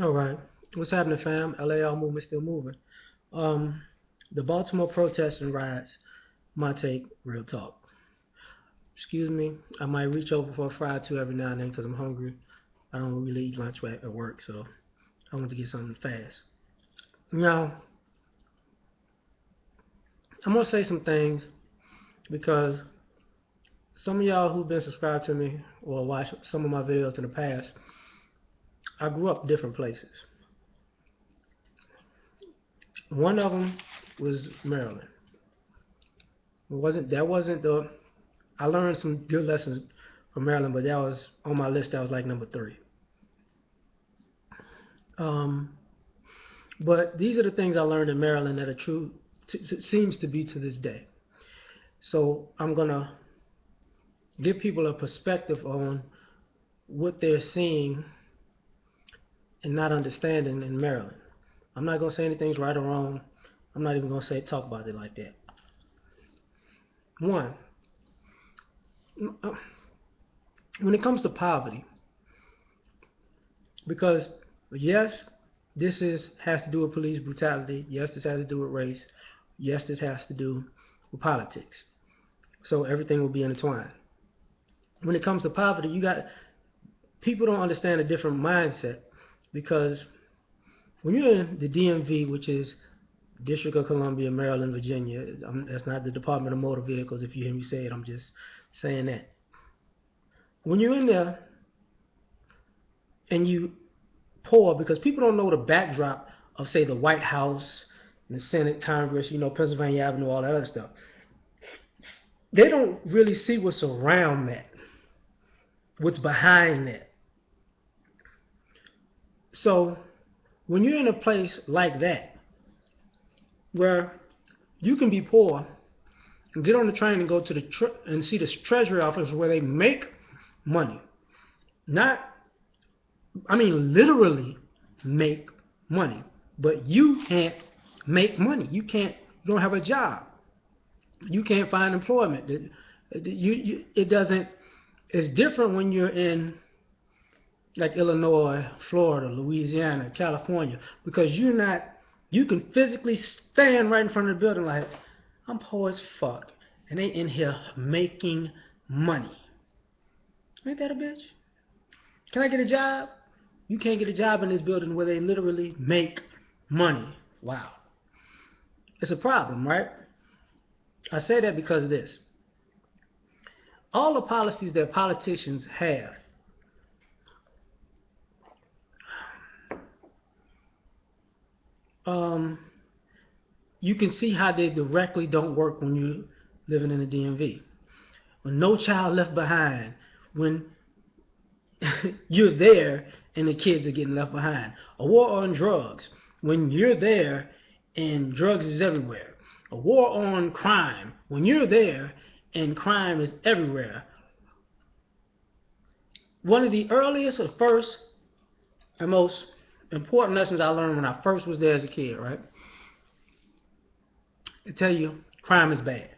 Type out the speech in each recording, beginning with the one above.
All right. What's happening, fam? L.A.R. movement still moving. Um, the Baltimore protests and riots. My take, real talk. Excuse me. I might reach over for a fry or two every now and then because I'm hungry. I don't really eat lunch at work, so I want to get something fast. Now, I'm gonna say some things because some of y'all who've been subscribed to me or watched some of my videos in the past, I grew up different places. One of them was Maryland. That wasn't the I learned some good lessons from Maryland, but that was on my list. That was like number three. Um, but these are the things I learned in Maryland that are true. Seems to be to this day. So I'm gonna give people a perspective on what they're seeing and not understanding in Maryland. I'm not gonna say anything's right or wrong. I'm not even gonna say talk about it like that. One, when it comes to poverty, because yes, this is has to do with police brutality. Yes, this has to do with race. Yes, this has to do with politics. So everything will be intertwined. When it comes to poverty, you got people don't understand a different mindset because when you're in the DMV, which is District of Columbia, Maryland, Virginia, that's not the Department of Motor Vehicles. If you hear me say it, I'm just saying that. When you're in there and you poor, because people don't know the backdrop of, say, the White House, the Senate, Congress, Pennsylvania Avenue, all that other stuff. They don't really see what's around that, what's behind that. So when you're in a place like that, where you can be poor and get on the train and go to and see the treasury office where they make money, not, I mean, literally make money, but you can't make money. You don't have a job. You can't find employment. It doesn't. It's different when you're in like Illinois, Florida, Louisiana, California, because you're not. You can physically stand right in front of the building like, I'm poor as fuck, and they in here making money. Ain't that a bitch? Can I get a job? You can't get a job in this building where they literally make money. Wow, it's a problem, right? I say that because of this. All the policies that politicians have, um, you can see how they directly don't work when you're living in the DMV. When No Child Left Behind, when you're there and the kids are getting left behind. A war on drugs, when you're there and drugs is everywhere. A war on crime, when you're there and crime is everywhere. One of the earliest or first and most important lessons I learned when I first was there as a kid, right? I tell you, crime is bad.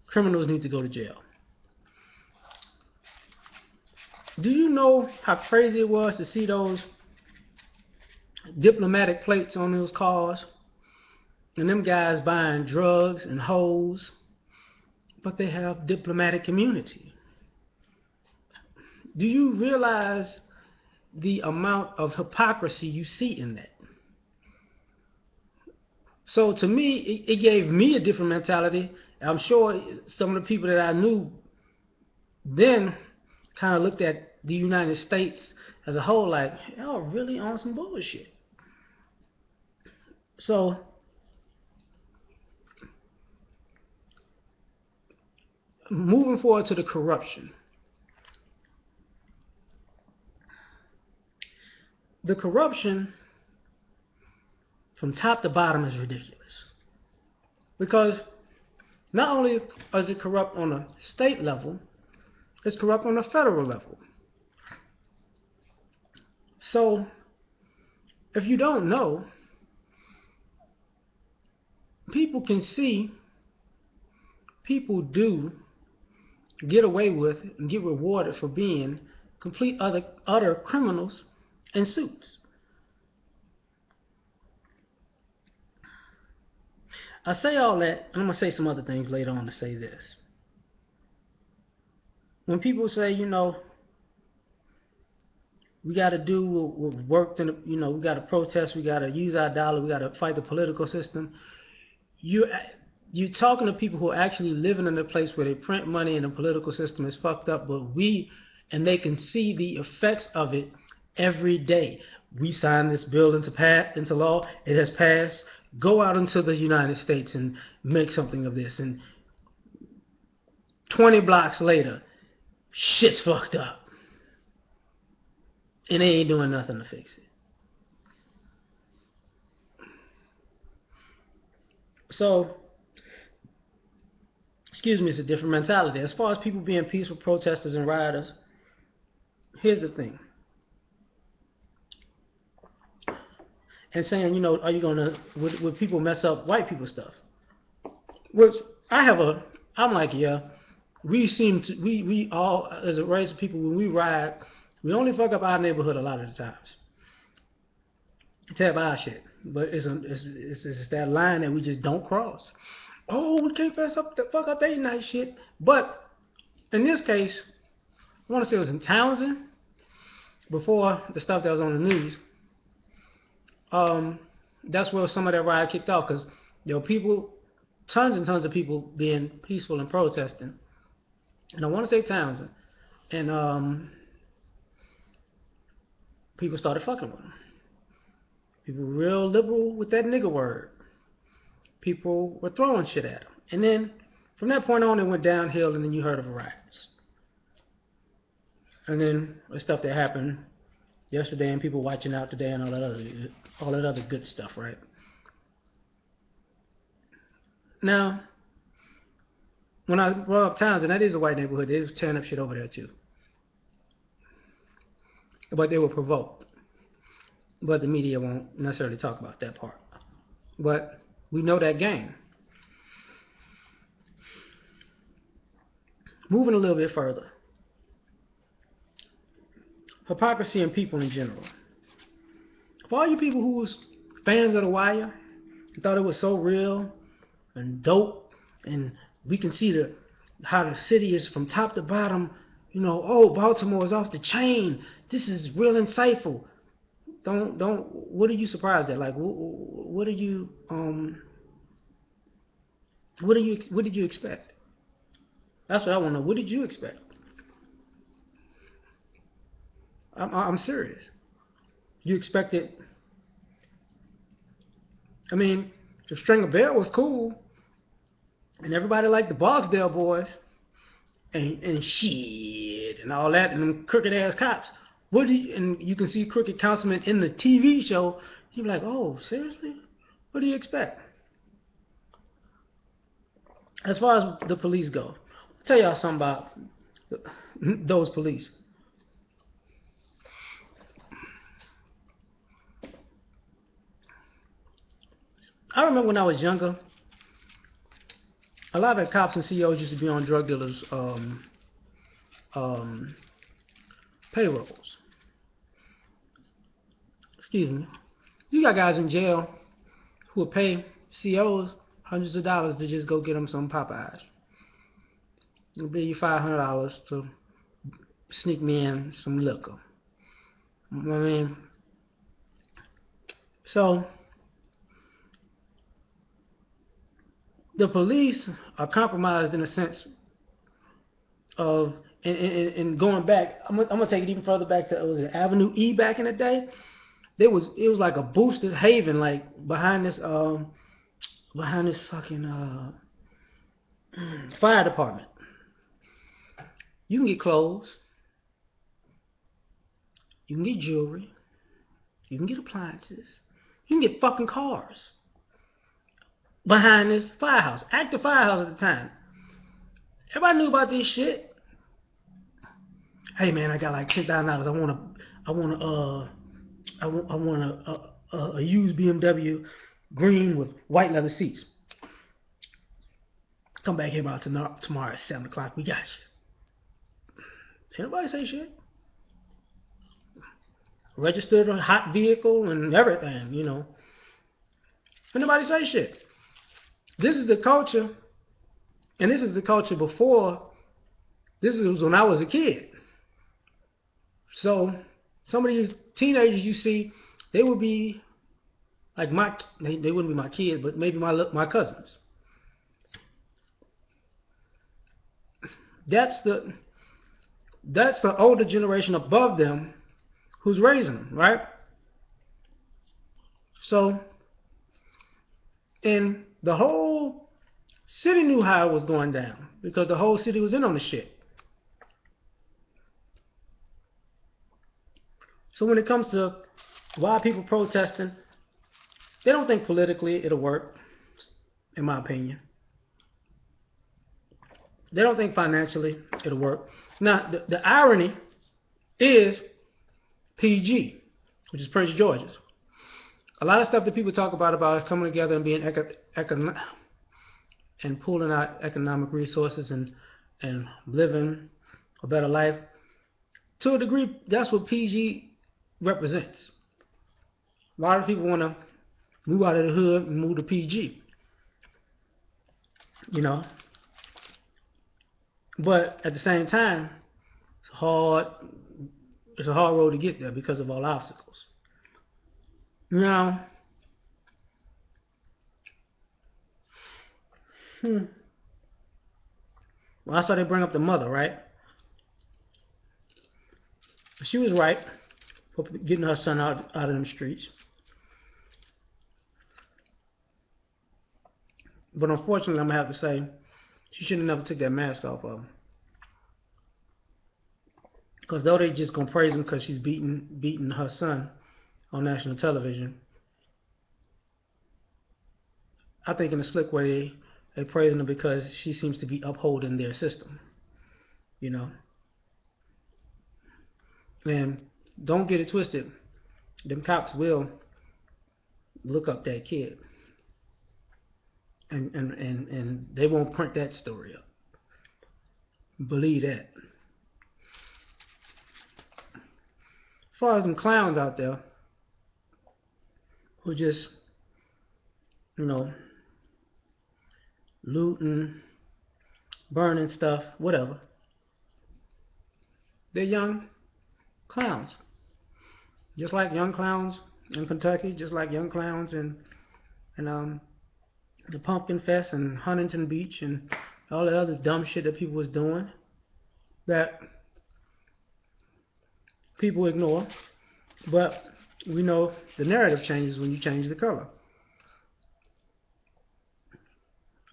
Criminals need to go to jail. Do you know how crazy it was to see those diplomatic plates on those cars? And them guys buying drugs and hoes, but they have diplomatic immunity. Do you realize the amount of hypocrisy you see in that? So to me, it gave me a different mentality. I'm sure some of the people that I knew then kind of looked at the United States as a whole like, y'all really on some bullshit. So moving forward to the corruption. The corruption from top to bottom is ridiculous. Because not only is it corrupt on a state level, it's corrupt on a federal level. So if you don't know, people can see people do get away with and get rewarded for being complete utter criminals in suits. I say all that, and I'm gonna say some other things later on to say this. When people say, we got to do what worked, and we got to protest, we got to use our dollar, we got to fight the political system. You're talking to people who are actually living in a place where they print money and the political system is fucked up, and they can see the effects of it every day. We signed this bill into law. It has passed. Go out into the United States and make something of this. And 20 blocks later, shit's fucked up. And they ain't doing nothing to fix it. So, excuse me, it's a different mentality. As far as people being peaceful protesters and rioters, here's the thing. And saying, are you gonna would people mess up white people stuff? Which I'm like, yeah. We all, as a race of people, when we riot, we only fuck up our neighborhood a lot of the times. It's have our shit, but it's that line that we just don't cross. Oh, we can't fuck up their nice shit. But in this case, I want to say it was in Townsend before the stuff that was on the news. That's where some of that riot kicked off, because there were people, tons and tons of people being peaceful and protesting. And I want to say Townsend. And people started fucking with them. People were real liberal with that nigga word. People were throwing shit at them. And then from that point on, it went downhill, and then you heard of riots. And then the stuff that happened yesterday, and people watching out today, and all that other good stuff, right? Now, when I brought up Townsend, that is a white neighborhood. They was tearing up shit over there too. But they were provoked. But the media won't necessarily talk about that part. But we know that game. Moving a little bit further. Hypocrisy in people in general. For all you people who was fans of The Wire, and thought it was so real and dope, and we can see how the city is from top to bottom, Baltimore is off the chain. This is real insightful. What are you surprised at? Like, what did you expect? That's what I want to know. What did you expect? I'm serious. You expected? I mean, the Stringer Bell was cool, and everybody liked the Barksdale boys, and shit, and all that, and them crooked ass cops. And you can see crooked councilmen in the TV show. You're like, oh, seriously? What do you expect? As far as the police go, I'll tell y'all something about those police. I remember when I was younger, a lot of the cops and CEOs used to be on drug dealers' payrolls. Excuse me. You got guys in jail who will pay CEOs hundreds of dollars to just go get them some Popeyes. It'll pay you $500 to sneak me in some liquor. I mean, so the police are compromised in a sense of, and going back, I'm gonna take it even further back to, was it Avenue E back in the day? It was like a boosted haven, like behind this fucking fire department. You can get clothes, you can get jewelry, you can get appliances, you can get fucking cars behind this firehouse, active firehouse at the time. Everybody knew about this shit. Hey man, I got like $10,000. I want a used BMW green with white leather seats. Come back here about tomorrow at 7 o'clock. We got you. Ain't nobody say shit. Registered a hot vehicle and everything, Ain't nobody say shit. This is the culture, and this is the culture before. This was when I was a kid. So some of these teenagers you see, they would be like they wouldn't be my kids, but maybe my cousins. That's the older generation above them who's raising them, right? So, and the whole city knew how it was going down because the whole city was in on the shit. So when it comes to why people protesting, they don't think politically it'll work, in my opinion. They don't think financially it'll work. Now, the irony is PG, which is Prince George's. A lot of stuff that people talk about coming together and being and pulling out economic resources and living a better life. To a degree, that's what PG represents. A lot of people want to move out of the hood and move to PG, you know. But at the same time, it's hard. It's a hard road to get there because of all obstacles. Now, well, I saw they bring up the mother, right? She was right for getting her son out of them streets. But unfortunately, I'm going to have to say, she should have never took that mask off of him. Because though they just going to praise him because she's beating her son on national television, I think in a slick way, they praising her because she seems to be upholding their system, you know. And don't get it twisted. Them cops will look up that kid. And they won't print that story up. Believe that. As far as them clowns out there who just, you know, looting, burning stuff, whatever. They're young clowns. Just like young clowns in Kentucky, just like young clowns in the Pumpkin Fest and Huntington Beach and all the other dumb shit that people was doing that people ignore. But we know the narrative changes when you change the color.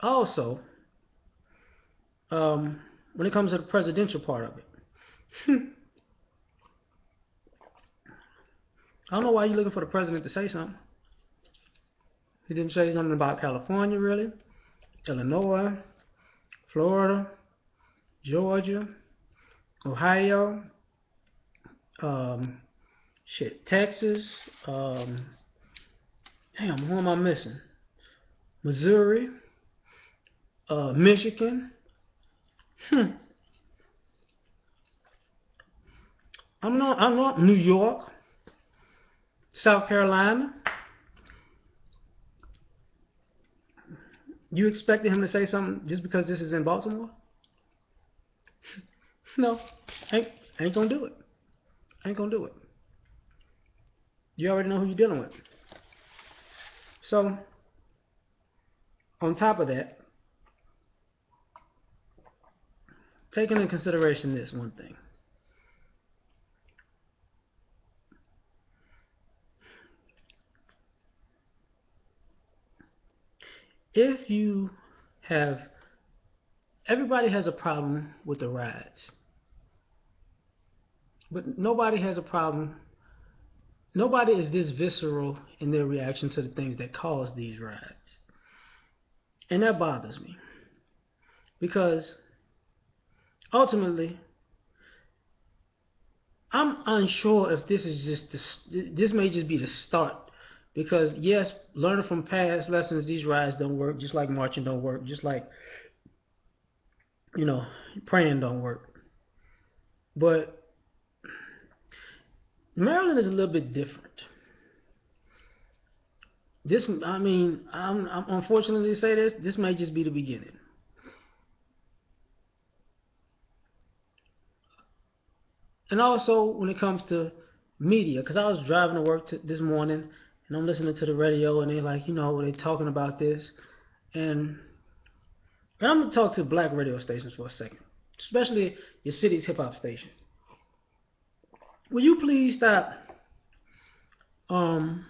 Also, when it comes to the presidential part of it, I don't know why you're looking for the president to say something. He didn't say something about California, really. Illinois, Florida, Georgia, Ohio, Texas, damn, who am I missing? Missouri, Michigan. I'm not New York, South Carolina. You expected him to say something just because this is in Baltimore? No, ain't gonna do it. Ain't gonna do it. You already know who you're dealing with. So, on top of that, taking into consideration this one thing. If you have, everybody has a problem with the riots, but nobody has a problem, nobody is this visceral in their reaction to the things that cause these riots. And that bothers me, because ultimately, I'm unsure if this is just, this may just be the start. Because yes, learning from past lessons, these riots don't work, just like marching don't work, just like, you know, praying don't work. But Maryland is a little bit different. this, I mean, I'm unfortunately to say this. This may just be the beginning. And also when it comes to media, because I was driving to work this morning and I'm listening to the radio and they're like, they're talking about this, and I'm gonna talk to black radio stations for a second, especially your city's hip hop station. Will you please stop um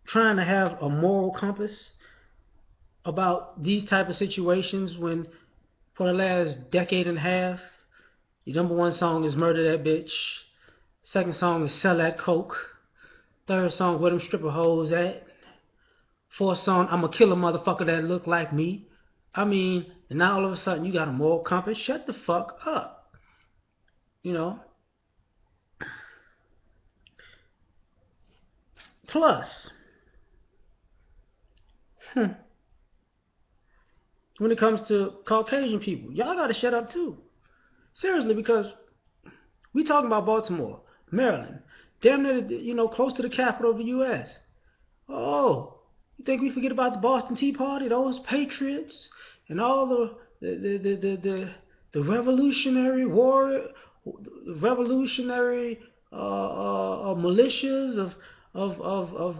trying to have a moral compass about these type of situations when for the last decade and a half your number one song is Murder That Bitch, second song is Sell That Coke, third song Where Them Stripper Hoes At, fourth song I'ma Kill a Motherfucker That Look Like Me. I mean, and now all of a sudden you got a moral compass. Shut the fuck up. You know? Plus, when it comes to Caucasian people, y'all gotta shut up too. Seriously, because we talking about Baltimore, Maryland, damn near, close to the capital of the U.S. Oh, you think we forget about the Boston Tea Party, those patriots, and all the revolutionary war, revolutionary militias of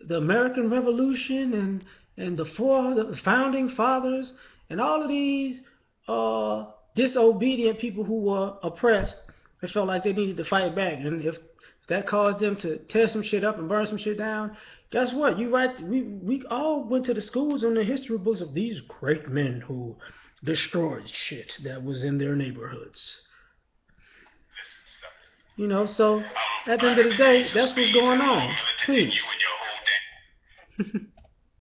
the American Revolution and the founding fathers and all of these disobedient people who were oppressed and felt like they needed to fight back. And if that caused them to tear some shit up and burn some shit down, guess what? You right. We all went to the schools on the history books of these great men who destroyed shit that was in their neighborhoods. So at the end of the day, that's what's going on. Peace.